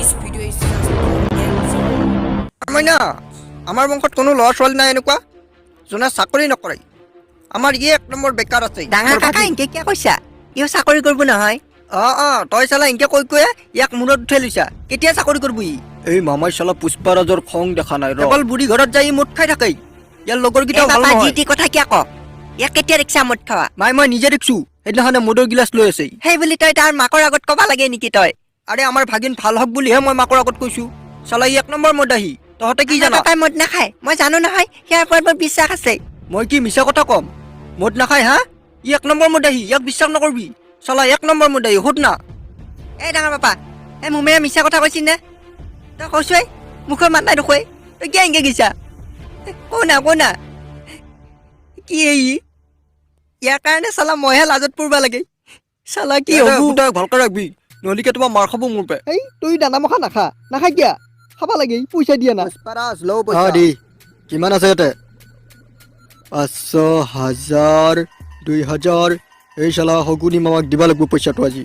This video is just for মইনা আমাৰ বংশত কোনো ল'ৰা ছোৱালী নাই এনেকুৱা যোনে চাকৰি নকৰে আমাৰ ই এক নম্বৰ বেকাৰ আছে ডাঙৰ কাকা এনকে কিয় কৈছা ইও চাকৰি কৰিব নহয় তই চালা এনকে কৈ কৈ ইয়াক মূৰত উঠাই লৈছা কেতিয়া চাকৰি কৰিব ই এই মামাই চালা পুষ্পাৰাজৰ খং দেখা নাই কেৱল বুঢ়ী ঘৰত যাই মদ খাই থাকে ইয়াৰ লগৰ কেইটাও ভাল বাবা নহয় জি কথা কিয় ক ইয়াক কেতিয়া ৰিক্সা মদ খাৱা মই নিজে দেখিছো সেইদিনাখনে মদৰ গিলাচ লৈ আছে সেই বুলি তই তাৰ মাকৰ আগত কবা লাগে নেকি তই আৰে আমাৰ ভাগিন ভাল হওক বুলিহে মই মাকৰ আগত কৈছো চালা ই এক নম্বৰ মদাহী তহঁতে কি জানা কাকাই মদ নাখায় মই জানো নহয় সিয়াৰ ওপৰত মোৰ বিশ্বাস আছে মই কি মিছা কথা কম মদ নাখায় হা ই এক নম্বৰ মদাহী ইয়াক বিশ্বাস নকৰবি চালা এক নম্বৰ মদাহী সোধ না এই ডাঙৰ পাপা এই মুমেৰে মিছা কথা কৈছি নে তই কৈছোৱেই মুখৰ মাত নাই দেখুৱাই তই কিয় এনকে গৈছা কনা কি এই ইয়াৰ কাৰণে চালা মইহে লাজত পৰিব লাগে চালা কি হ'ব তই ভালকে ৰাখবি নহ'লে কেতিয়াবা মাৰ খাব মোৰ পে এই তুই দানা মখা নাখা কিয়া খাবা লাগে পইচা দিয়া না দি কিমান আছে ইয়াতে 500,000 2,000 এই চালা হগুনি মামাক দিব লাগিব পইচাটো আজি